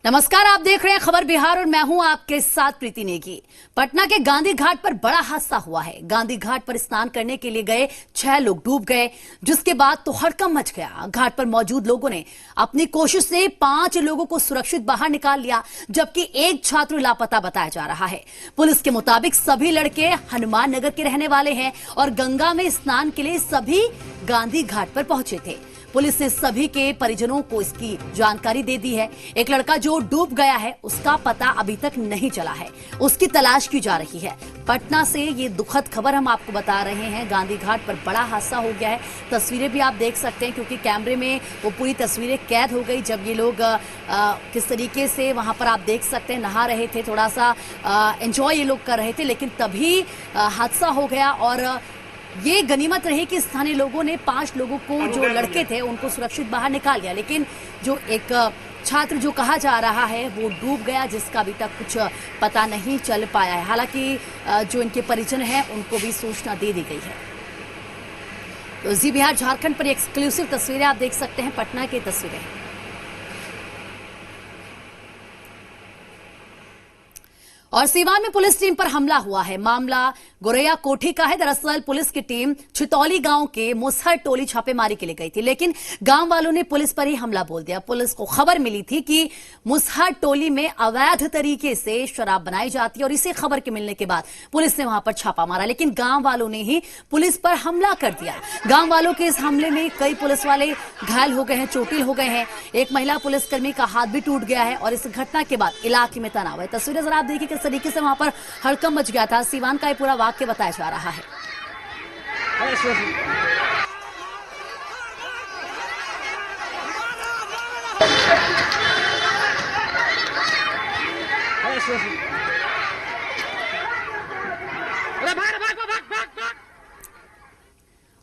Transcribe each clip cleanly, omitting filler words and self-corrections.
नमस्कार, आप देख रहे हैं खबर बिहार और मैं हूं आपके साथ प्रीति नेगी। पटना के गांधी घाट पर बड़ा हादसा हुआ है। गांधी घाट पर स्नान करने के लिए गए 6 लोग डूब गए, जिसके बाद तो हड़कंप मच गया। घाट पर मौजूद लोगों ने अपनी कोशिश से 5 लोगों को सुरक्षित बाहर निकाल लिया, जबकि एक छात्र लापता बताया जा रहा है। पुलिस के मुताबिक सभी लड़के हनुमान नगर के रहने वाले हैं और गंगा में स्नान के लिए सभी गांधी घाट पर पहुंचे थे। पुलिस ने सभी के परिजनों को इसकी जानकारी दे दी है। एक लड़का जो डूब गया है, उसका पता अभी तक नहीं चला है, उसकी तलाश की जा रही है। पटना से ये दुखद खबर हम आपको बता रहे हैं। गांधी घाट पर बड़ा हादसा हो गया है। तस्वीरें भी आप देख सकते हैं, क्योंकि कैमरे में वो पूरी तस्वीरें कैद हो गई जब ये लोग किस तरीके से वहां पर आप देख सकते हैं नहा रहे थे, थोड़ा सा एंजॉय ये लोग कर रहे थे, लेकिन तभी हादसा हो गया। और ये गनीमत रही कि स्थानीय लोगों ने 5 लोगों को, जो लड़के थे, उनको सुरक्षित बाहर निकाल लिया। लेकिन जो एक छात्र जो कहा जा रहा है वो डूब गया, जिसका अभी तक कुछ पता नहीं चल पाया है। हालांकि जो इनके परिजन हैं उनको भी सूचना दे दी गई है। तो जी बिहार झारखंड पर एक्सक्लूसिव तस्वीरें आप देख सकते हैं, पटना की तस्वीरें। और सीवान में पुलिस टीम पर हमला हुआ है। मामला गोरैया कोठी का है। दरअसल पुलिस की टीम छितौली गांव के मुसहर टोली छापेमारी के लिए गई थी, लेकिन गांव वालों ने पुलिस पर ही हमला बोल दिया। पुलिस को खबर मिली थी कि मुसहर टोली में अवैध तरीके से शराब बनाई जाती है, और इसी खबर के मिलने के बाद पुलिस ने वहां पर छापा मारा, लेकिन गांव वालों ने ही पुलिस पर हमला कर दिया। गांव वालों के इस हमले में कई पुलिस वाले घायल हो गए हैं, चोटिल हो गए हैं। एक महिला पुलिसकर्मी का हाथ भी टूट गया है, और इस घटना के बाद इलाके में तनाव है। तस्वीरें जरा आप देखिए किस तरीके से वहां पर हड़कंप मच गया था। सीवान का ये पूरा वाक्य बताया जा रहा है।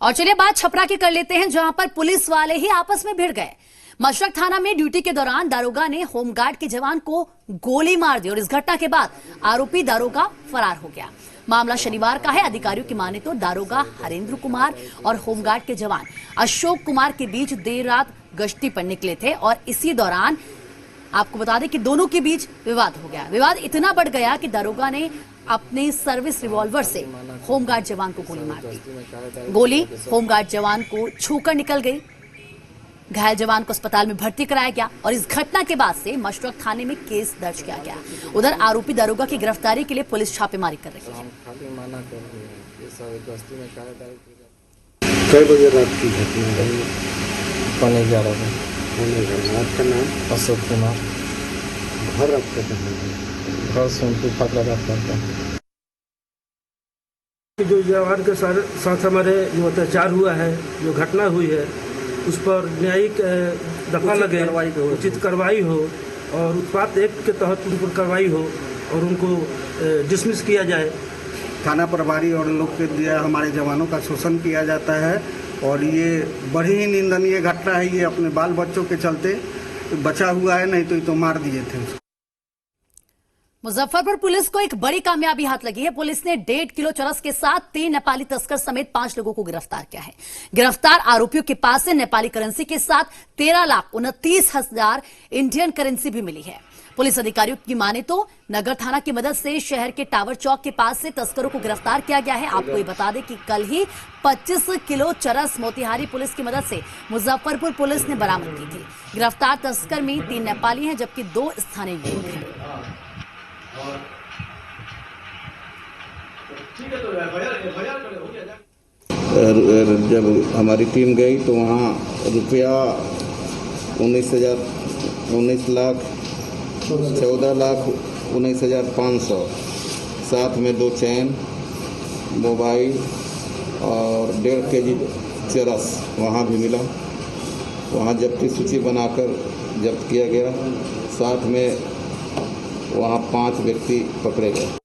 और चलिए बात छपरा की कर लेते हैं, जहां पर पुलिस वाले ही आपस में भिड़ गए। मशरक थाना में ड्यूटी के दौरान दारोगा ने होमगार्ड के जवान को गोली मार दी, और इस घटना के बाद आरोपी दारोगा फरार हो गया। मामला शनिवार का है। अधिकारियों की माने तो दारोगा हरेंद्र कुमार और होमगार्ड के जवान अशोक कुमार के बीच देर रात गश्ती पर निकले थे, और इसी दौरान आपको बता दें कि दोनों के बीच विवाद हो गया। विवाद इतना बढ़ गया कि दारोगा ने अपने सर्विस रिवॉल्वर से होमगार्ड जवान को गोली मार दी। गोली होमगार्ड जवान को छूकर निकल गई। घायल जवान को अस्पताल में भर्ती कराया गया, और इस घटना के बाद से मशरक थाने में केस दर्ज किया गया। उधर आरोपी दारोगा की गिरफ्तारी के लिए पुलिस छापेमारी कर रही है। कई बजे रात की घटना है? 11:15। आपका नाम? अशोक कुमार। घर आपका कहाँ है? घर सोनपुर फकराबाद करता है। जो जवान के साथ हमारे जो अत्याचार हुआ है, जो घटना हुई है, उस पर न्यायिक दफा लगे, उचित कार्रवाई हो, और उत्पाद एक्ट के तहत उन पर कार्रवाई हो, और उनको डिसमिस किया जाए। थाना प्रभारी और लोग के द्वारा हमारे जवानों का शोषण किया जाता है, और ये बड़ी ही निंदनीय घटना है। ये अपने बाल बच्चों के चलते बचा हुआ है, नहीं तो मार दिए थे। मुजफ्फरपुर पुलिस को एक बड़ी कामयाबी हाथ लगी है। पुलिस ने 1.5 किलो चरस के साथ 3 नेपाली तस्कर समेत 5 लोगों को गिरफ्तार किया है। गिरफ्तार आरोपियों के पास से नेपाली करेंसी के साथ 13,29,000 इंडियन करेंसी भी मिली है। पुलिस अधिकारियों की माने तो नगर थाना की मदद से शहर के टावर चौक के पास से तस्करों को गिरफ्तार किया गया है। आपको ये बता दें कि कल ही 25 किलो चरस मोतिहारी पुलिस की मदद से मुजफ्फरपुर पुलिस ने बरामद की थी। गिरफ्तार तस्कर में 3 नेपाली हैं, जबकि 2 स्थानीय लोग हैं। जब हमारी टीम गई तो वहाँ रुपया 14,19,500, साथ में 2 चैन, मोबाइल और 1.5 केजी चरस वहाँ भी मिला। वहाँ जब्ती सूची बनाकर जब्त किया गया। साथ में वहाँ 5 व्यक्ति पकड़े गए।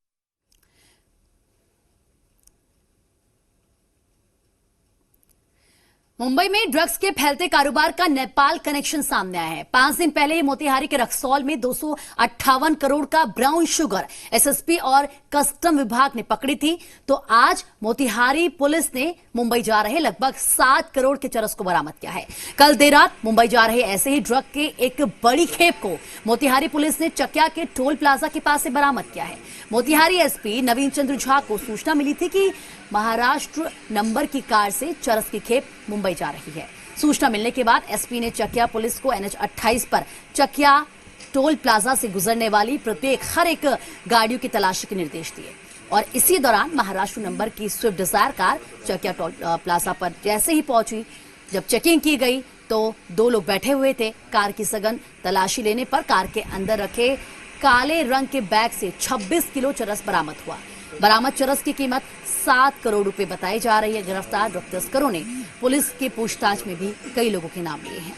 मुंबई में ड्रग्स के फैलते कारोबार का नेपाल कनेक्शन सामने आया है। 5 दिन पहले मोतिहारी के रक्सौल में 258 करोड़ का ब्राउन शुगर एसएसपी और कस्टम विभाग ने पकड़ी थी, तो आज मोतिहारी पुलिस ने मुंबई जा रहे लगभग 7 करोड़ के चरस को बरामद किया है। कल देर रात मुंबई जा रहे ऐसे ही ड्रग के एक बड़ी खेप को मोतिहारी पुलिस ने चकिया के टोल प्लाजा के पास से बरामद किया है। मोतिहारी एसपी नवीन चंद्र झा को सूचना मिली थी कि महाराष्ट्र नंबर की कार से चरस की खेप मुंबई जा रही है। सूचना मिलने के बाद एसपी ने चकिया पुलिस को NH 28 पर चकिया टोल प्लाजा से गुजरने वाली प्रत्येक हर एक गाड़ियों की तलाशी के निर्देश दिए और इसी दौरान महाराष्ट्र नंबर की Swift Dzire car Chakia toll plaza पर जैसे ही पहुंची, जब चेकिंग की गई तो 2 लोग बैठे हुए थे। कार की सघन तलाशी लेने पर कार के अंदर रखे काले रंग के बैग से 26 किलो चरस बरामद हुआ। बरामद चरस की कीमत 7 करोड़ रुपए बताई जा रही है। गिरफ्तार ड्रग तस्करों ने पुलिस की पूछताछ में भी कई लोगों के नाम लिए हैं।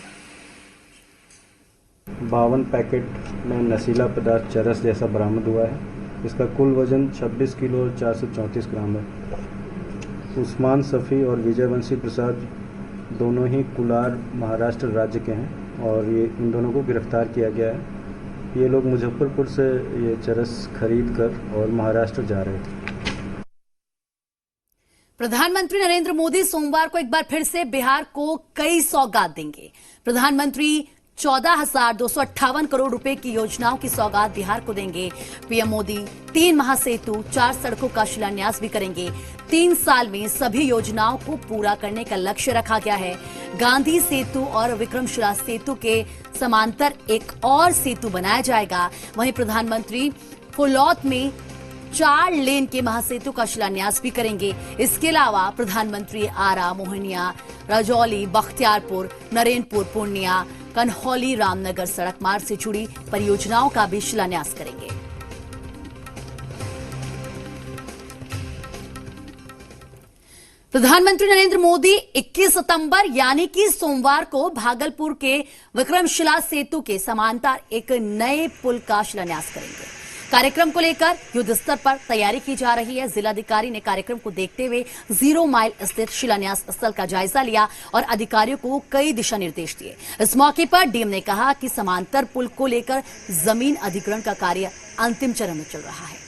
52 पैकेट में नशीला पदार्थ चरस जैसा बरामद हुआ है। इसका कुल वजन 26 किलो और 434 ग्राम है। उस्मान सफ़ी और विजयवंशी प्रसाद दोनों ही कुलार महाराष्ट्र राज्य के हैं और ये इन दोनों को गिरफ्तार किया गया है। ये लोग मुजफ्फरपुर से ये चरस खरीद कर और महाराष्ट्र जा रहे थे। प्रधानमंत्री नरेंद्र मोदी सोमवार को एक बार फिर से बिहार को कई सौगात देंगे। प्रधानमंत्री 14,258 करोड़ रुपए की योजनाओं की सौगात बिहार को देंगे। पीएम मोदी 3 महासेतु, 4 सड़कों का शिलान्यास भी करेंगे। 3 साल में सभी योजनाओं को पूरा करने का लक्ष्य रखा गया है। गांधी सेतु और विक्रमशिला सेतु के समांतर एक और सेतु बनाया जाएगा। वहीं प्रधानमंत्री फुलौत में 4 लेन के महासेतु का शिलान्यास भी करेंगे। इसके अलावा प्रधानमंत्री आरा, मोहनिया, राजौली, बख्तियारपुर, नरेनपुर, पूर्णिया, कन्हौली, रामनगर सड़क मार्ग से जुड़ी परियोजनाओं का भी शिलान्यास करेंगे। प्रधानमंत्री नरेंद्र मोदी 21 सितंबर यानी कि सोमवार को भागलपुर के विक्रमशिला सेतु के समांतर एक नए पुल का शिलान्यास करेंगे। कार्यक्रम को लेकर युद्ध स्तर पर तैयारी की जा रही है। जिलाधिकारी ने कार्यक्रम को देखते हुए 0 माइल स्थित शिलान्यास स्थल का जायजा लिया और अधिकारियों को कई दिशा निर्देश दिए। इस मौके पर डीएम ने कहा कि समांतर पुल को लेकर जमीन अधिग्रहण का कार्य अंतिम चरण में चल रहा है।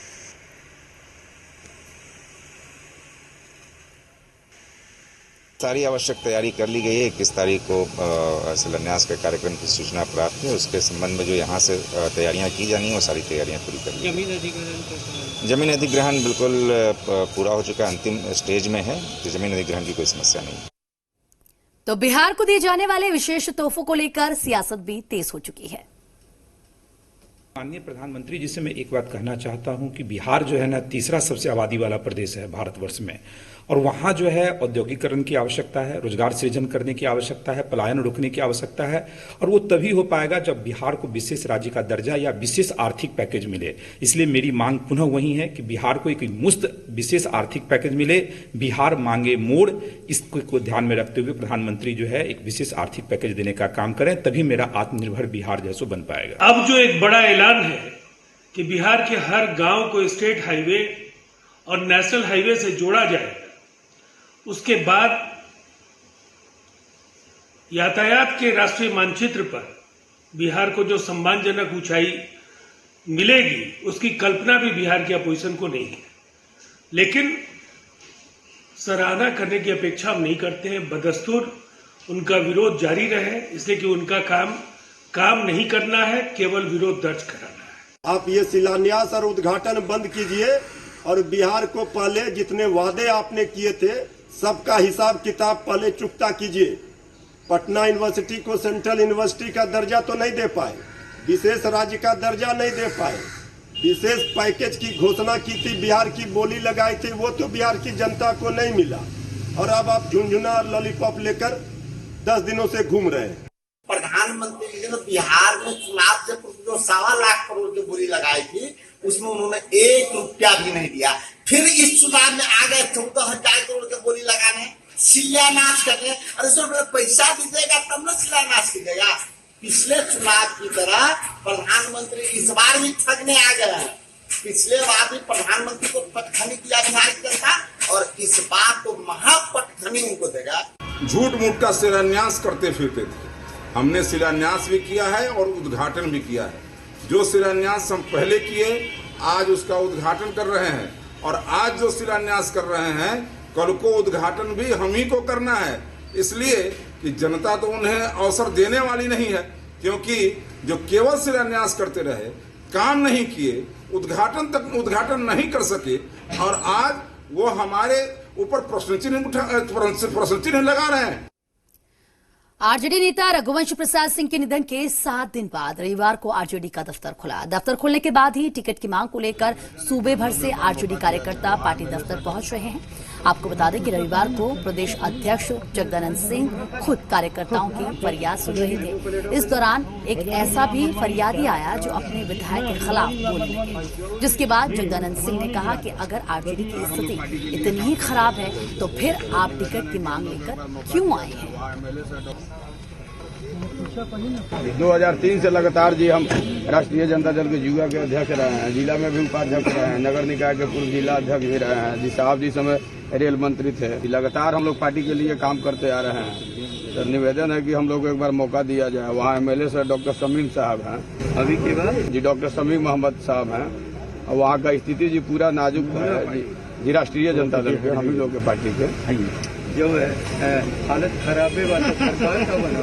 सारी आवश्यक तैयारी कर ली गई है। 21 तारीख को शिलान्यास के कार्यक्रम की सूचना प्राप्त है। उसके संबंध में जो यहाँ से तैयारियां की जानी है वो सारी तैयारियां पूरी कर ली। जमीन अधिग्रहण बिल्कुल पूरा हो चुका है, अंतिम स्टेज में है, तो जमीन अधिग्रहण की कोई समस्या नहीं। तो बिहार को दिए जाने वाले विशेष तोहफों को लेकर सियासत भी तेज हो चुकी है। माननीय प्रधानमंत्री जी से मैं एक बात कहना चाहता हूं कि बिहार जो है ना 3रा सबसे आबादी वाला प्रदेश है भारतवर्ष में, और वहां जो है औद्योगिकरण की आवश्यकता है, रोजगार सृजन करने की आवश्यकता है, पलायन रोकने की आवश्यकता है, और वो तभी हो पाएगा जब बिहार को विशेष राज्य का दर्जा या विशेष आर्थिक पैकेज मिले। इसलिए मेरी मांग पुनः वही है कि बिहार को एक मुफ्त विशेष आर्थिक पैकेज मिले। बिहार मांगे मोड़, इसको ध्यान में रखते हुए प्रधानमंत्री जो है एक विशेष आर्थिक पैकेज देने का काम करें, तभी मेरा आत्मनिर्भर बिहार जैसो बन पाएगा। अब जो एक बड़ा ऐलान है कि बिहार के हर गांव को स्टेट हाईवे और नेशनल हाईवे से जोड़ा जाएगा, उसके बाद यातायात के राष्ट्रीय मानचित्र पर बिहार को जो सम्मानजनक ऊंचाई मिलेगी उसकी कल्पना भी बिहार की अपोजिशन को नहीं है। लेकिन सराहना करने की अपेक्षा हम नहीं करते हैं। बदस्तूर उनका विरोध जारी रहे, इसलिए कि उनका काम नहीं करना है, केवल विरोध दर्ज कराना है। आप ये शिलान्यास और उद्घाटन बंद कीजिए और बिहार को पहले जितने वादे आपने किए थे सबका हिसाब किताब पहले चुकता कीजिए। पटना यूनिवर्सिटी को सेंट्रल यूनिवर्सिटी का दर्जा तो नहीं दे पाए, विशेष राज्य का दर्जा नहीं दे पाए, विशेष पैकेज की घोषणा की थी, बिहार की बोली लगाई थी, वो तो बिहार की जनता को नहीं मिला, और अब आप झुनझुना लॉलीपॉप लेकर 10 दिनों से घूम रहे हैं। प्रधानमंत्री जी ने बिहार में चुनाव से जो 1.25 लाख करोड़ की बोली लगाई थी उसमें उन्होंने 1 रुपया भी नहीं दिया। फिर इस चुनाव में आ गए 14,000 करोड़ की बोली लगाने, शिलान्यास करने, और इसमें पैसा दीजिएगा तब न शिलान्यास कीजिएगा। पिछले चुनाव की तरह प्रधानमंत्री इस बार भी ठगने आ गए हैं। पिछले बार भी प्रधानमंत्री को पटखनी किया बिहार की जनता, और इस बार तो महापटखनी उनको देगा। झूठ मूठ का शिलान्यास करते फिरते थे। हमने शिलान्यास भी किया है और उद्घाटन भी किया है। जो शिलान्यास हम पहले किए आज उसका उद्घाटन कर रहे हैं, और आज जो शिलान्यास कर रहे हैं कल को उद्घाटन भी हम ही को करना है, इसलिए कि जनता तो उन्हें अवसर देने वाली नहीं है, क्योंकि जो केवल शिलान्यास करते रहे, काम नहीं किए, उद्घाटन नहीं कर सके, और आज वो हमारे ऊपर प्रश्न चिन्ह लगा रहे हैं। आरजेडी नेता रघुवंश प्रसाद सिंह के निधन के 7 दिन बाद रविवार को आरजेडी का दफ्तर खुला। दफ्तर खुलने के बाद ही टिकट की मांग को लेकर सूबे भर से आरजेडी कार्यकर्ता पार्टी दफ्तर पहुंच रहे हैं। आपको बता दें कि रविवार को प्रदेश अध्यक्ष जगदानंद सिंह खुद कार्यकर्ताओं की फरियाद सुन रहे थे। इस दौरान एक ऐसा भी फरियादी आया जो अपने विधायक के खिलाफ बोलने लगे, जिसके बाद जगदानंद सिंह ने कहा कि अगर आरजेडी की स्थिति इतनी ही खराब है तो फिर आप टिकट की मांग लेकर क्यों आए हैं। 2003 से लगातार जी हम राष्ट्रीय जनता दल के युवा के अध्यक्ष रहे हैं, जिला में भी उपाध्यक्ष रहे हैं, नगर निकाय के पूर्व जिला अध्यक्ष भी रहे हैं। जी साहब जिस समय रेल मंत्री थे, लगातार हम लोग पार्टी के लिए काम करते आ रहे हैं। तो निवेदन है कि हम लोग को एक बार मौका दिया जाए। वहाँ MLA सर डॉक्टर शमीम साहब हैं, अभी के बाद जी डॉक्टर शमीम मोहम्मद साहब हैं, और वहाँ का स्थिति जी पूरा नाजुक है जी राष्ट्रीय जनता दल के हम लोग के पार्टी के जो है हालत खराबे वाला सरकार का बना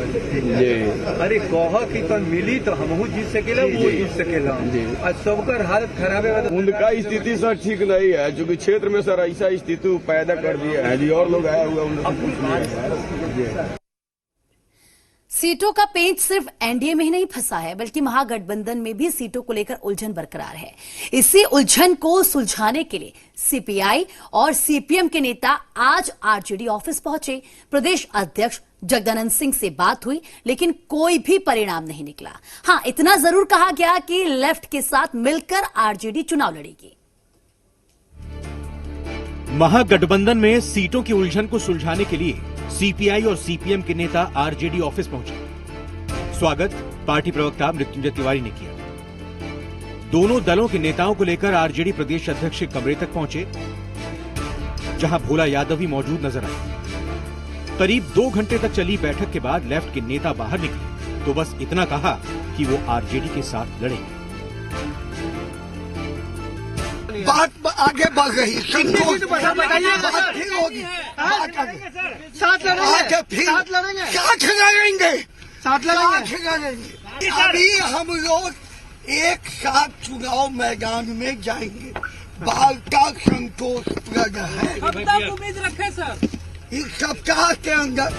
जी। अरे कह की तो मिली तो हमहू जीत सकेला, वो जीत सकेला जी। और सबकर हालत खराबे वाला उनका स्थिति सर ठीक नहीं है, क्योंकि क्षेत्र में सर ऐसा स्थिति पैदा कर दिया है जी, और लोग आया हुआ उनसे। सीटों का पेंच सिर्फ एनडीए में ही नहीं फंसा है, बल्कि महागठबंधन में भी सीटों को लेकर उलझन बरकरार है। इसी उलझन को सुलझाने के लिए सीपीआई और सीपीएम के नेता आज आरजेडी ऑफिस पहुंचे। प्रदेश अध्यक्ष जगदानंद सिंह से बात हुई, लेकिन कोई भी परिणाम नहीं निकला। हां, इतना जरूर कहा गया कि लेफ्ट के साथ मिलकर आरजेडी चुनाव लड़ेगी। महागठबंधन में सीटों की उलझन को सुलझाने के लिए सीपीआई और सीपीएम के नेता आरजेडी ऑफिस पहुंचे। स्वागत पार्टी प्रवक्ता मृत्युंजय तिवारी ने किया। दोनों दलों के नेताओं को लेकर आरजेडी प्रदेश अध्यक्ष के कमरे तक पहुंचे, जहां भोला यादव भी मौजूद नजर आए। करीब 2 घंटे तक चली बैठक के बाद लेफ्ट के नेता बाहर निकले तो बस इतना कहा कि वो आरजेडी के साथ लड़ेंगे। बात आगे बढ़ रही, साथ लड़ेंगे। अभी हम लोग एक साथ चुनाव मैदान में जाएंगे। बात का संतोष प्रद है। कब तक उम्मीद रखें सर? इस सप्ताह के अंदर।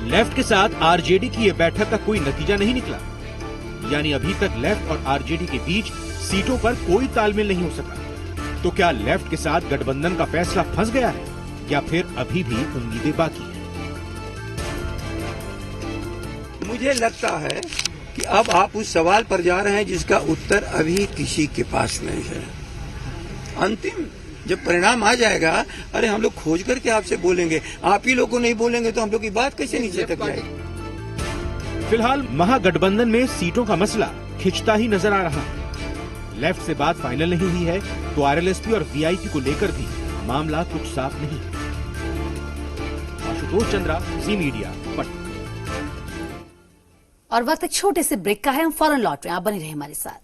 लेफ्ट के साथ आरजेडी की यह बैठक का कोई नतीजा नहीं निकला, यानी अभी तक लेफ्ट और आरजेडी के बीच सीटों पर कोई तालमेल नहीं हो सका। तो क्या लेफ्ट के साथ गठबंधन का फैसला फंस गया है, या फिर अभी भी उम्मीदें बाकी हैं? मुझे लगता है कि अब आप उस सवाल पर जा रहे हैं जिसका उत्तर अभी किसी के पास नहीं है। अंतिम जब परिणाम आ जाएगा, अरे हम लोग खोज करके आपसे बोलेंगे, आप ही लोग को नहीं बोलेंगे तो हम लोग की बात कैसे नीचे तक जाएगी। फिलहाल महागठबंधन में सीटों का मसला खिंचता ही नजर आ रहा है। लेफ्ट से बात फाइनल नहीं हुई है तो आरएलएसपी और वीआईपी को लेकर भी मामला कुछ साफ नहीं है। आशुतोष चंद्रा, जी मीडिया, पटना। और वक्त एक छोटे से ब्रेक का है, हम फौरन लौट रहे हैं, आप बने रहे हमारे साथ।